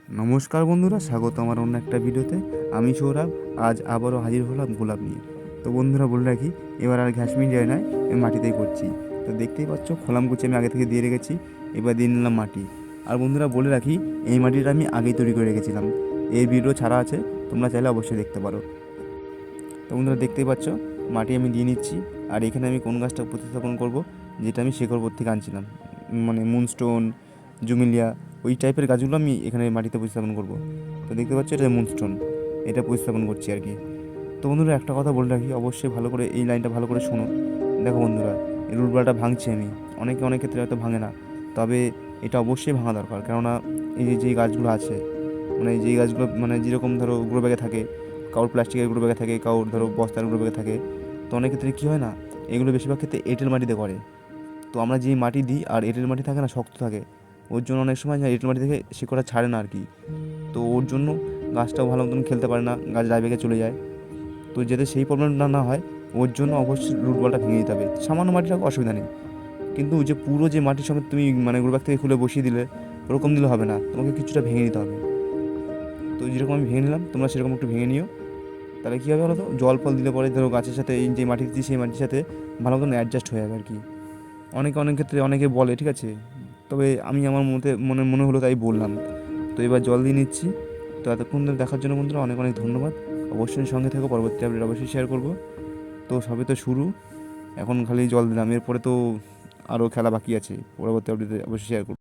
নমস্কার বন্ধুরা, স্বাগত আমার অন্য একটা ভিডিওতে। আমি সৌরভ। আজ আবারও হাজির হলাম গোলাপ নিয়ে। তো বন্ধুরা বলে রাখি, এবার আর ঘাস মিলিয়ে নয়, আমি মাটিতেই করছি। তো দেখতেই পাচ্ছ, খোলাম কুচি আমি আগে থেকে দিয়ে রেখেছি। এবার দিয়ে নিলাম মাটি। আর বন্ধুরা বলে রাখি, এই মাটিটা আমি আগেই তৈরি করে রেখেছিলাম। এই ভিডিও ছাড়া আছে, তোমরা চাইলে অবশ্যই দেখতে পারো। তো বন্ধুরা দেখতেই পাচ্ছ, মাটি আমি দিয়ে নিচ্ছি। আর এখানে আমি কোন গাছটা প্রতিস্থাপন করব, যেটা আমি শেকড় থেকে আনছিলাম, মানে মুনস্টোন, জুমিলিয়া, ওই টাইপের গাছগুলো আমি এখানে মাটিতে প্রতিস্থাপন করব। তো দেখতে পাচ্ছ, এটা মুনস্টোন, এটা প্রতিস্থাপন করছি আর কি। তো বন্ধুরা একটা কথা বলে রাখি, অবশ্যই ভালো করে এই লাইনটা ভালো করে শোনো। দেখো বন্ধুরা, এই রুটবালটা ভাঙছি আমি। অনেক ক্ষেত্রে হয়তো ভাঙে না, তবে এটা অবশ্যই ভাঙা দরকার। কেননা এই যে গাছগুলো আছে, মানে যেই গাছগুলো মানে যেরকম ধরো গ্রো ব্যাগে থাকে, কারোর প্লাস্টিকের গ্রো ব্যাগে থাকে, কারোর ধরো বস্তার গ্রো ব্যাগে থাকে। তো অনেক ক্ষেত্রে কী হয় না, এগুলো বেশিরভাগ ক্ষেত্রে এঁটেল মাটিতে করে। তো আমরা যেই মাটি দিই, আর এঁটেল মাটি থাকে না, শক্ত থাকে, ওর জন্য অনেক সময় এঁটেল মাটি থেকে শিকড়টা ছাড়ে না আর কি। তো ওর জন্য গাছটাও ভালো মতন খেলতে পারে না, গাছ ডাইবেগে চলে যায়। তো যাতে সেই প্রবলেমটা না হয়, ওর জন্য অবশ্যই রুট বলটা ভেঙে দিতে হবে। সামান্য মাটি থাকলে অসুবিধা নেই, কিন্তু যে পুরো যে মাটির সমেত তুমি মানে গ্রো ব্যাগ থেকে খুলে বসিয়ে দিলে, ওরকম দিলে হবে না, তোমাকে কিছুটা ভেঙে নিতে হবে। তো যেরকম আমি ভেঙে নিলাম, তোমরা সেরকম একটু ভেঙে নিও। তাহলে কী হবে বলো তো, জল ফল দিলে পরে ধরো গাছের সাথে এই যে মাটি দিচ্ছি, সেই মাটির সাথে ভালো মতন অ্যাডজাস্ট হয়ে যাবে আর কি। অনেক ক্ষেত্রে অনেকে বলে, ঠিক আছে, তবে আমি আমার মনে মনে হলো তাই বললাম। তো এবার জল দিয়ে নিচ্ছি। তো এতক্ষণ ধরে দেখার জন্য বন্ধুরা অনেক ধন্যবাদ। অবশ্যই সঙ্গে থেকো, পরবর্তী আপডেট অবশ্যই শেয়ার করব। তো সবে তো শুরু, এখন খালি জল দিলাম, এরপরে তো আরও খেলা বাকি আছে, পরবর্তী আপডেটে অবশ্যই শেয়ার করব।